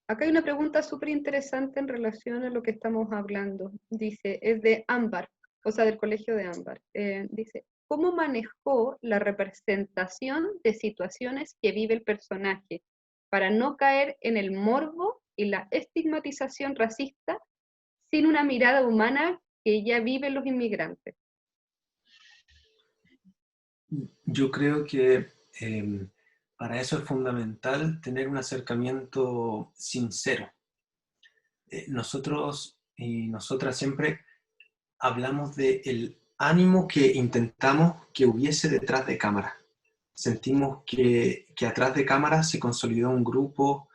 Acá hay una pregunta súper interesante en relación a lo que estamos hablando. Dice, es de Ámbar, o sea, del colegio de Ámbar. Dice, ¿cómo manejó la representación de situaciones que vive el personaje para no caer en el morbo y la estigmatización racista sin una mirada humana que ya viven los inmigrantes? Yo creo que para eso es fundamental tener un acercamiento sincero. Nosotros y nosotras siempre hablamos del ánimo que intentamos que hubiese detrás de cámara. Sentimos que atrás de cámara se consolidó un grupo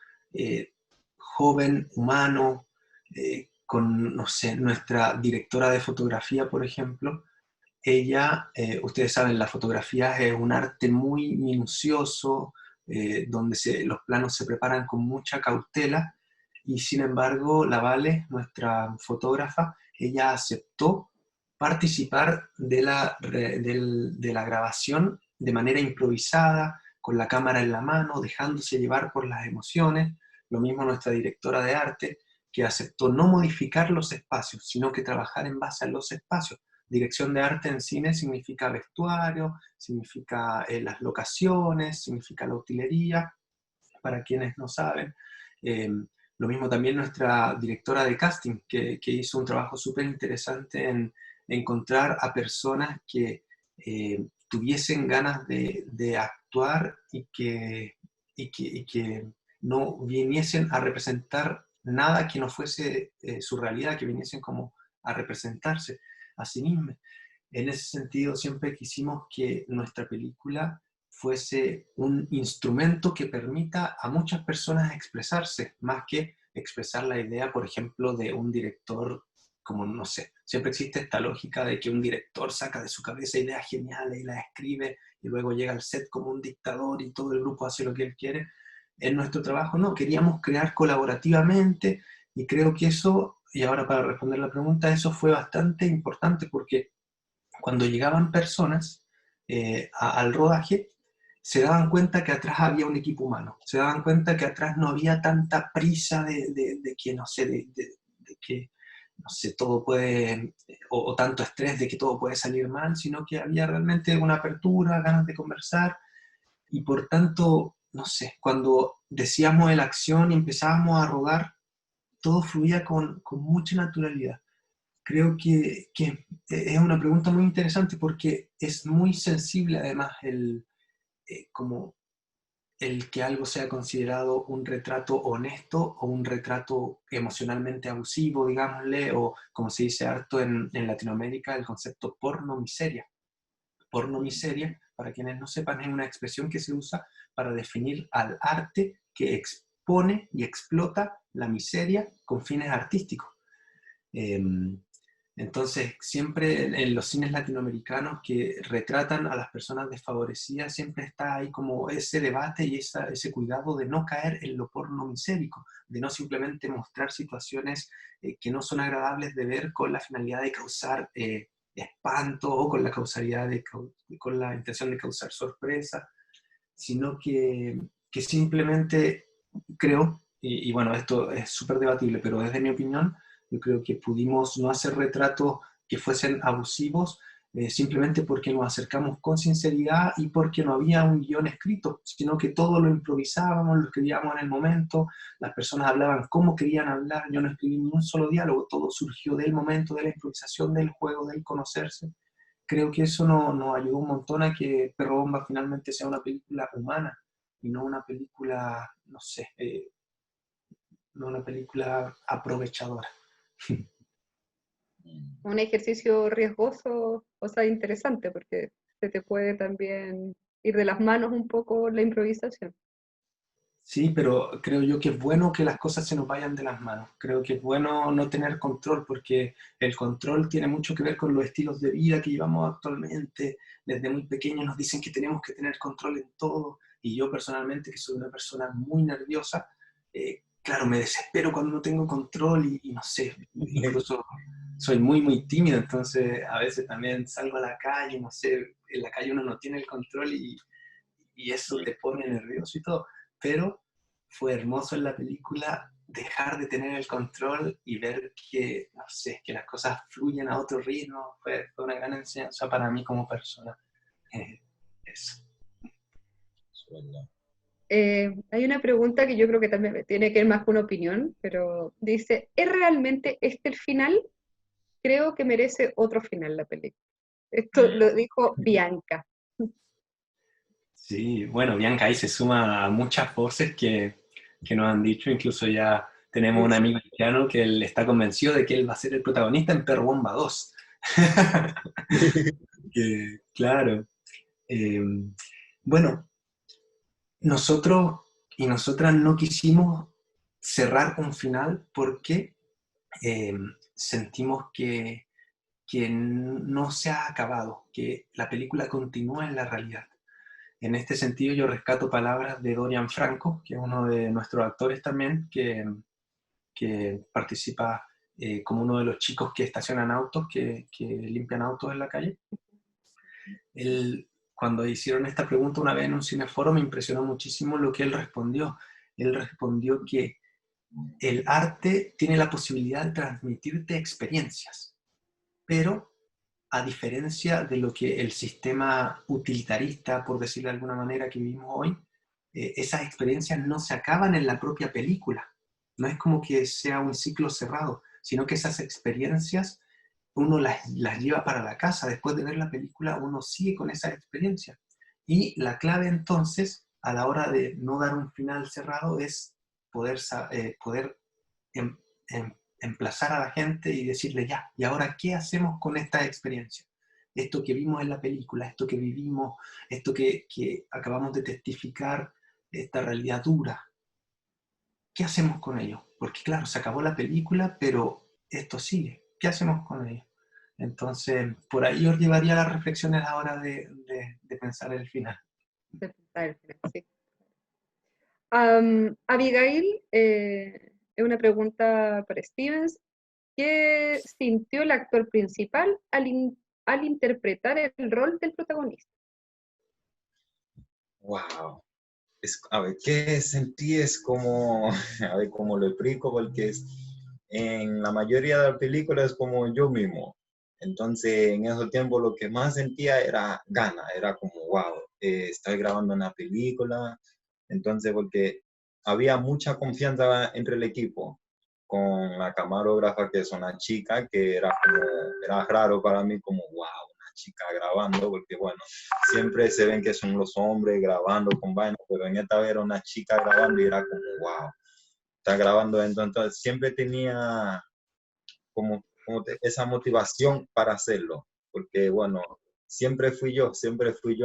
joven, humano, con, no sé, nuestra directora de fotografía, por ejemplo. Ella, ustedes saben, la fotografía es un arte muy minucioso, donde los planos se preparan con mucha cautela, y sin embargo, la Vale, nuestra fotógrafa, ella aceptó participar de la grabación de manera improvisada, con la cámara en la mano, dejándose llevar por las emociones. Lo mismo nuestra directora de arte, que aceptó no modificar los espacios, sino que trabajar en base a los espacios. Dirección de arte en cine significa vestuario, significa las locaciones, significa la utilería, para quienes no saben. Lo mismo también nuestra directora de casting, que hizo un trabajo súper interesante en encontrar a personas que tuviesen ganas de actuar y que no viniesen a representar nada que no fuese su realidad, que viniesen como a representarse a sí misma. En ese sentido, siempre quisimos que nuestra película fuese un instrumento que permita a muchas personas expresarse, más que expresar la idea, por ejemplo, de un director, como, no sé, siempre existe esta lógica de que un director saca de su cabeza ideas geniales y las escribe, y luego llega al set como un dictador y todo el grupo hace lo que él quiere. En nuestro trabajo no, queríamos crear colaborativamente, y creo que eso, y ahora para responder la pregunta, eso fue bastante importante porque cuando llegaban personas al rodaje, se daban cuenta que atrás había un equipo humano, se daban cuenta que atrás no había tanta prisa de que, no sé, de que, no sé, todo puede, o tanto estrés de que todo puede salir mal, sino que había realmente una apertura, ganas de conversar, y por tanto, no sé, cuando decíamos la acción y empezábamos a rodar, todo fluía con mucha naturalidad. Creo que es una pregunta muy interesante porque es muy sensible además como el que algo sea considerado un retrato honesto o un retrato emocionalmente abusivo, digámosle, o como se dice harto en Latinoamérica, el concepto porno miseria. Porno miseria, para quienes no sepan, es una expresión que se usa para definir al arte que expone y explota la miseria con fines artísticos. Entonces, siempre en los cines latinoamericanos que retratan a las personas desfavorecidas, siempre está ahí como ese debate y ese cuidado de no caer en lo porno misérico, de no simplemente mostrar situaciones que no son agradables de ver con la finalidad de causar espanto o con la causalidad con la intención de causar sorpresa, sino que simplemente creo, y bueno, esto es súper debatible, pero desde mi opinión, yo creo que pudimos no hacer retratos que fuesen abusivos simplemente porque nos acercamos con sinceridad y porque no había un guión escrito, sino que todo lo improvisábamos, lo escribíamos en el momento, las personas hablaban como querían hablar, yo no escribí ni un solo diálogo, todo surgió del momento, de la improvisación, del juego, del conocerse. Creo que eso nos ayudó un montón a que Perro Bomba finalmente sea una película humana y no una película, no sé, no una película aprovechadora. Un ejercicio riesgoso, o sea, interesante, porque se te puede también ir de las manos un poco la improvisación. Sí, pero creo yo que es bueno que las cosas se nos vayan de las manos. Creo que es bueno no tener control, porque el control tiene mucho que ver con los estilos de vida que llevamos actualmente. Desde muy pequeños nos dicen que tenemos que tener control en todo, y yo personalmente, que soy una persona muy nerviosa, claro, me desespero cuando no tengo control y no sé, incluso soy muy, muy tímido, entonces a veces también salgo a la calle, no sé, en la calle uno no tiene el control y eso te pone nervioso y todo, pero fue hermoso en la película dejar de tener el control y ver que, no sé, que las cosas fluyen a otro ritmo, fue una gran enseñanza para mí como persona. Eso. Hay una pregunta que yo creo que también tiene que ver más con una opinión, pero dice, ¿es realmente este el final? Creo que merece otro final la película. Esto lo dijo Bianca. Sí, bueno, Bianca ahí se suma a muchas voces que nos han dicho, incluso ya tenemos un amigo haitiano que él está convencido de que él va a ser el protagonista en Perro Bomba 2. Claro. Eh, bueno, nosotros y nosotras no quisimos cerrar un final porque sentimos que no se ha acabado, que la película continúa en la realidad. En este sentido yo rescato palabras de Dorian Franco, que es uno de nuestros actores también, que participa como uno de los chicos que estacionan autos, que limpian autos en la calle. Él, cuando hicieron esta pregunta una vez en un cineforo, me impresionó muchísimo lo que él respondió. Él respondió que el arte tiene la posibilidad de transmitirte experiencias, pero a diferencia de lo que el sistema utilitarista, por decirlo de alguna manera, que vivimos hoy, esas experiencias no se acaban en la propia película. No es como que sea un ciclo cerrado, sino que esas experiencias uno las lleva para la casa. Después de ver la película, uno sigue con esa experiencia. Y la clave entonces, a la hora de no dar un final cerrado, es poder em, em, emplazar a la gente y decirle ya, ¿y ahora qué hacemos con esta experiencia? Esto que vimos en la película, esto que vivimos, esto que acabamos de testificar, esta realidad dura, ¿qué hacemos con ello? Porque claro, se acabó la película, pero esto sigue. ¿Qué hacemos con ello? Entonces, por ahí os llevaría las reflexiones ahora de pensar el final. Sí. Abigail, es una pregunta para Stevens. ¿Qué sintió el actor principal al interpretar el rol del protagonista? Wow. A ver, ¿qué sentí? Es como, a ver cómo lo explico, porque en la mayoría de las películas es como yo mismo. Entonces, en esos tiempos lo que más sentía era gana, era como, wow, estoy grabando una película. Entonces, porque había mucha confianza entre el equipo. con la camarógrafa, que es una chica, que era raro para mí, como, wow, una chica grabando, porque bueno, siempre se ven que son los hombres grabando con vainas, pero en esta vez era una chica grabando y era como, wow, está grabando esto. Entonces siempre tenía esa motivación para hacerlo, porque bueno, siempre fui yo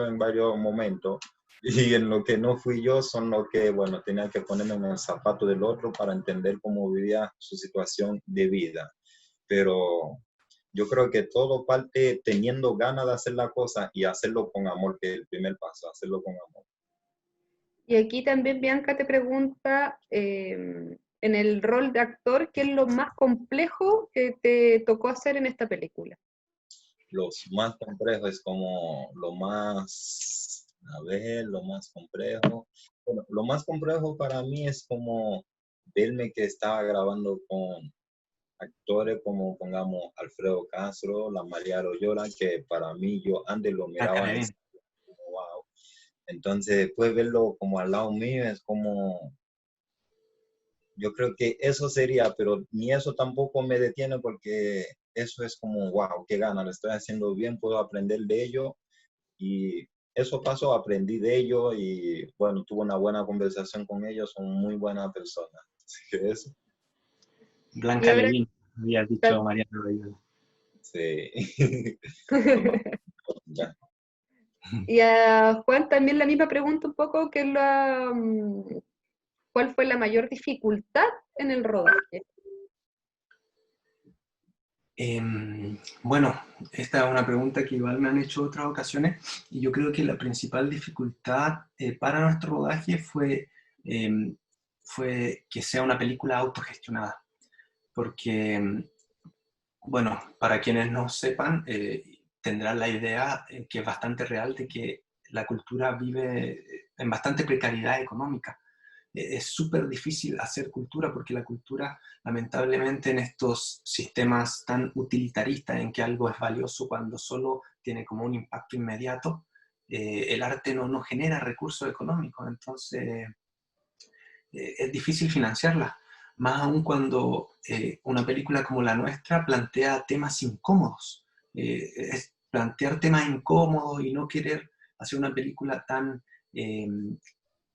en varios momentos, y en lo que no fui yo son lo que, bueno, tenía que ponerme en el zapato del otro para entender cómo vivía su situación de vida. Pero yo creo que todo parte teniendo ganas de hacer la cosa y hacerlo con amor, que es el primer paso, hacerlo con amor. Y aquí también Bianca te pregunta, en el rol de actor, ¿qué es lo más complejo que te tocó hacer en esta película? Los más complejos es como lo más complejo. Bueno, lo más complejo para mí es como verme que estaba grabando con actores como, pongamos, Alfredo Castro, la María Loyola, que para mí yo antes lo miraba en el Bien. cine, como, wow. Entonces, después verlo como al lado mío es como, yo creo que eso sería, pero ni eso tampoco me detiene, porque eso es como, wow, qué gana, lo estoy haciendo bien, puedo aprender de ello, y eso pasó, aprendí de ello y bueno, tuve una buena conversación con ellos, son muy buenas personas. Así que eso, Y Blanca ahora, Levin, había dicho Mariana Loyola. sí. Ya. y a Juan también la misma pregunta un poco, ¿cuál fue la mayor dificultad en el rodaje? Bueno, esta es una pregunta que igual me han hecho otras ocasiones, y yo creo que la principal dificultad para nuestro rodaje fue que sea una película autogestionada, porque, bueno, para quienes no sepan, tendrán la idea, que es bastante real, de que la cultura vive en bastante precariedad económica. Es súper difícil hacer cultura, porque la cultura, lamentablemente, en estos sistemas tan utilitaristas en que algo es valioso cuando solo tiene como un impacto inmediato, el arte no genera recursos económicos, entonces es difícil financiarla, más aún cuando una película como la nuestra plantea temas incómodos. Es plantear temas incómodos y no querer hacer una película tan,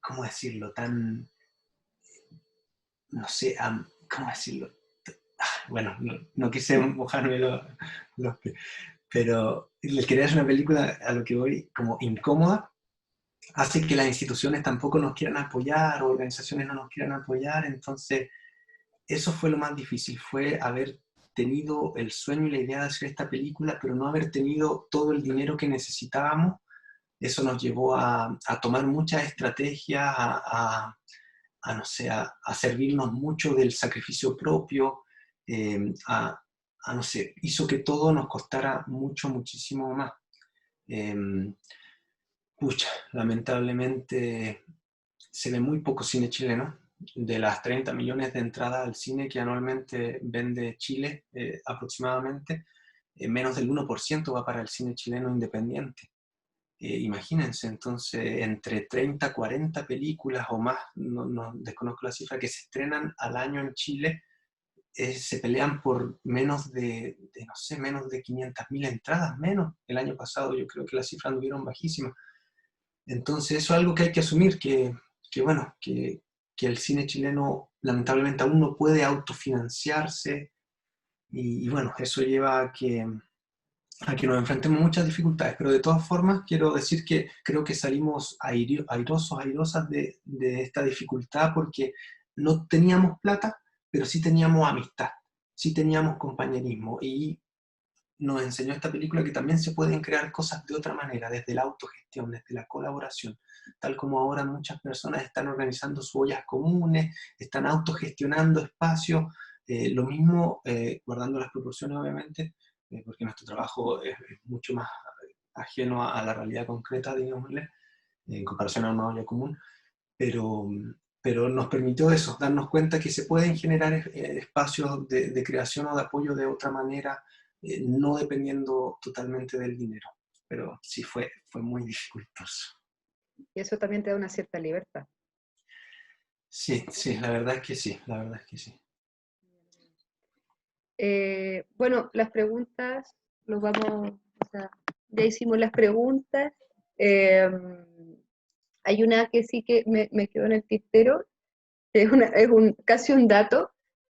¿cómo decirlo?, tan, no sé, ¿cómo decirlo? Bueno, no quise mojarme los pies, pero el querer hacer una película, a lo que voy, como incómoda, hace que las instituciones tampoco nos quieran apoyar, o organizaciones no nos quieran apoyar. Entonces eso fue lo más difícil, fue haber tenido el sueño y la idea de hacer esta película, pero no haber tenido todo el dinero que necesitábamos. Eso nos llevó a tomar muchas estrategias, no sé, a servirnos mucho del sacrificio propio, no sé, hizo que todo nos costara mucho, muchísimo más. Eh, Pucha, lamentablemente se ve muy poco cine chileno. De las 30 millones de entradas al cine que anualmente vende Chile, aproximadamente, menos del 1% va para el cine chileno independiente. Imagínense, entonces, entre 30, 40 películas o más, no desconozco la cifra, que se estrenan al año en Chile, se pelean por no sé, menos de 500.000 entradas, menos. El año pasado yo creo que las cifras anduvieron bajísimas. Entonces eso es algo que hay que asumir, bueno, que el cine chileno lamentablemente aún no puede autofinanciarse, y bueno, eso lleva a que nos enfrentemos a muchas dificultades, pero de todas formas quiero decir que creo que salimos airosos, airosas de esta dificultad, porque no teníamos plata, pero sí teníamos amistad, sí teníamos compañerismo, y nos enseñó esta película que también se pueden crear cosas de otra manera, desde la autogestión, desde la colaboración, tal como ahora muchas personas están organizando sus ollas comunes, están autogestionando espacios, lo mismo, guardando las proporciones obviamente, porque nuestro trabajo es mucho más ajeno a la realidad concreta, digámosle, en comparación a una olla común, pero, pero nos permitió eso, darnos cuenta que se pueden generar espacios de creación o de apoyo de otra manera, no dependiendo totalmente del dinero. Pero sí fue muy dificultoso. Y eso también te da una cierta libertad. Sí, la verdad es que sí, la verdad es que sí. Bueno, las preguntas, o sea, ya hicimos las preguntas. Eh, Hay una que sí que me quedó en el tintero, que casi un dato,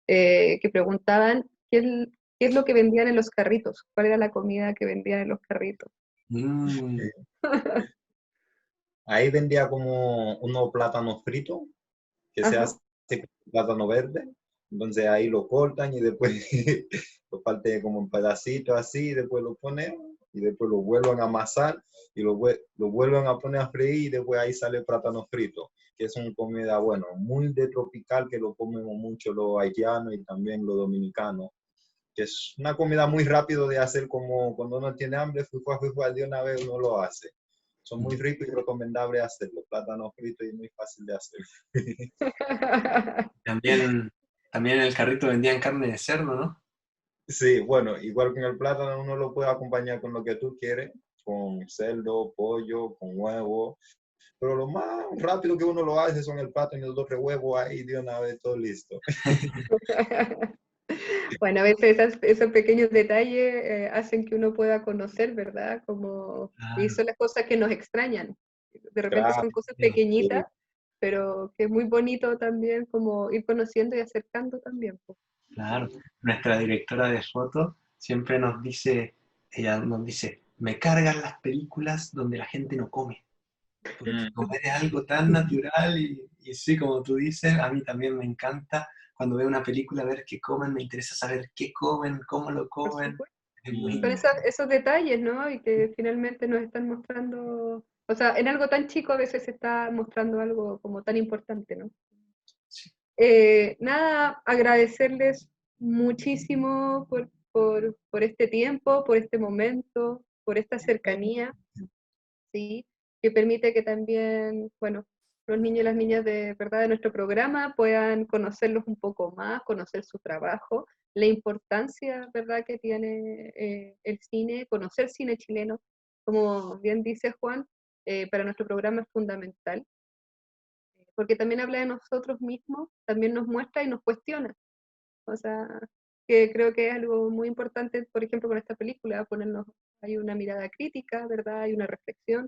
que preguntaban qué es lo que vendían en los carritos, cuál era la comida que vendían en los carritos. Mm, Ahí vendía como unos plátanos fritos que se Ajá. hace con plátano verde. Entonces ahí lo cortan y después lo parten como en pedacitos así, y después lo ponen y después lo vuelven a amasar y lo vuelven a poner a freír y después ahí sale el plátano frito, que es una comida, bueno, muy de tropical que lo comemos mucho los haitianos y también los dominicanos, que es una comida muy rápido de hacer como cuando uno tiene hambre, fue de una vez uno lo hace. Son muy ricos y recomendables hacerlo. Plátano frito y muy fácil de hacer. también, también en el carrito vendían carne de cerdo, ¿no? Sí, bueno, igual que en el plátano uno lo puede acompañar con lo que tú quieres, con cerdo, pollo, con huevo, pero lo más rápido que uno lo hace son el plátano y los dos huevos ahí de una vez todo listo. Bueno, a veces esos pequeños detalles hacen que uno pueda conocer, ¿verdad? Y Claro, son las cosas que nos extrañan. De repente Claro, son cosas sí, pequeñitas, pero que es muy bonito también como ir conociendo y acercando también, pues. claro. Nuestra directora de foto siempre ella nos dice, me cargan las películas donde la gente no come, porque mm, comer es algo tan natural y sí, como tú dices, a mí también me encanta cuando veo una película ver qué comen, me interesa saber qué comen, cómo lo Por comen, supuesto. es muy Son mm, esos detalles, ¿no? Y que finalmente nos están mostrando, o sea, en algo tan chico a veces se está mostrando algo como tan importante, ¿no? sí. Nada, agradecerles muchísimo por este tiempo, por este momento, por esta cercanía, ¿sí? Que permite que también, bueno, los niños y las niñas de verdad de nuestro programa puedan conocerlos un poco más, conocer su trabajo, la importancia, ¿verdad?, que tiene el cine, conocer cine chileno, como bien dice Juan, para nuestro programa es fundamental, porque también habla de nosotros mismos, también nos muestra y nos cuestiona. O sea, que creo que es algo muy importante, por ejemplo, con esta película, ponernos, hay una mirada crítica, ¿verdad? Hay una reflexión,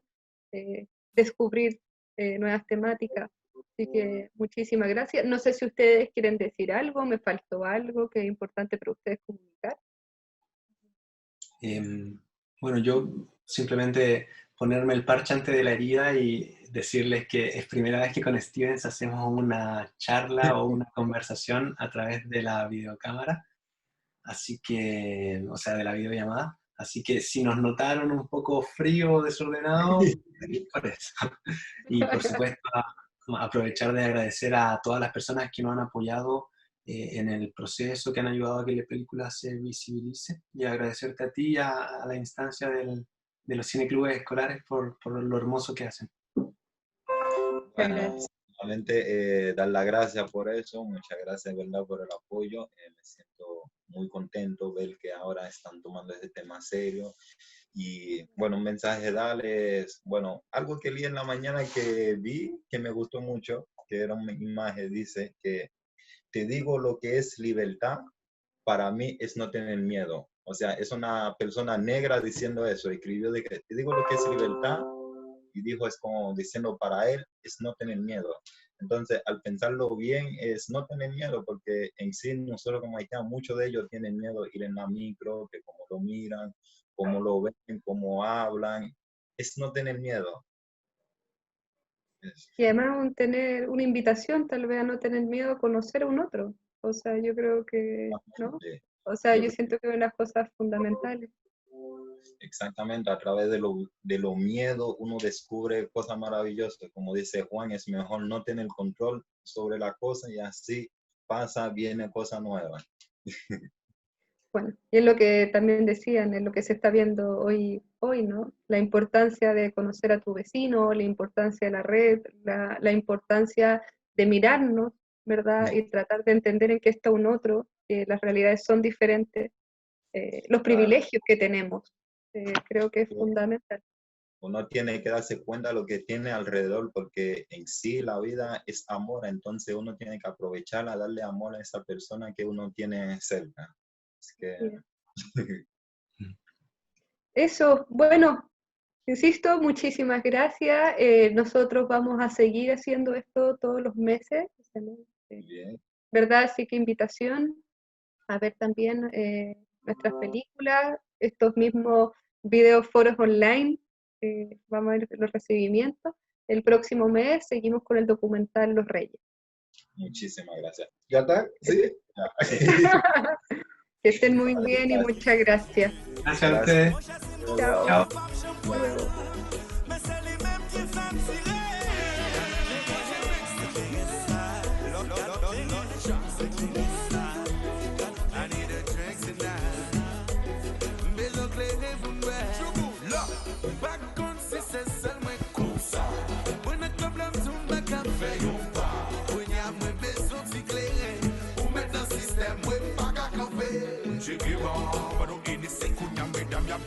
descubrir nuevas temáticas. Así que muchísimas gracias. No sé si ustedes quieren decir algo, me faltó algo que es importante para ustedes comunicar. Em, bueno, yo simplemente ponerme el parche antes de la herida y decirles que es primera vez que con Stevens hacemos una charla o una conversación a través de la videocámara, así que, o sea, de la videollamada. Así que si nos notaron un poco frío o desordenado, por eso. Y por supuesto, aprovechar de agradecer a todas las personas que nos han apoyado en el proceso, que han ayudado a que la película se visibilice, y agradecerte a ti y a la instancia de los cineclubes escolares por lo hermoso que hacen. Muchas Bueno, gracias. solamente dar las gracias por eso, muchas gracias, ¿verdad?, por el apoyo. Me siento muy contento ver que ahora están tomando este tema serio. Y bueno, un mensaje darles, bueno, algo que leí en la mañana que vi que me gustó mucho, que era una imagen, dice que te digo lo que es libertad, para mí es no tener miedo. O sea, es una persona negra diciendo eso, escribió de que te digo lo que es libertad y dijo es como diciendo para él es no tener miedo. Entonces, al pensarlo bien, es no tener miedo, porque en sí nosotros como haitianos, muchos de ellos tienen miedo de ir en la micro, que como lo miran, cómo lo ven, cómo hablan, es no tener miedo. Es, Y además tener una invitación tal vez a no tener miedo a conocer a un otro. O sea, yo creo que, ¿no? O sea, yo yo creo siento que es una de las cosas fundamentales. exactamente a través de lo miedo uno descubre cosas maravillosas. Como dice Juan, es mejor no tener control sobre la cosa y así pasa, viene cosa nueva. Bueno, y es lo que también decían, es lo que se está viendo hoy, ¿no? La importancia de conocer a tu vecino, la importancia de la red, la importancia de mirarnos, ¿verdad? Y tratar de entender en qué está un otro, que las realidades son diferentes, los Claro. privilegios que tenemos, creo que es fundamental. Uno tiene que darse cuenta de lo que tiene alrededor, porque en sí la vida es amor, entonces uno tiene que aprovecharla, darle amor a esa persona que uno tiene cerca. Así que, Eso, bueno, insisto, muchísimas gracias. Nosotros vamos a seguir haciendo esto todos los meses, bien. ¿verdad? Así que invitación a ver también nuestras películas, estos mismos videos foros online, vamos a ver los recibimientos. El próximo mes seguimos con el documental Los Reyes. Muchísimas gracias. ¿Ya está? ¿Sí? Ya. Que estén muy bien y muchas gracias. Gracias a ustedes. Chao. Chao. Hasta luego. Cheguei lá, para o início, cunha, me dá minha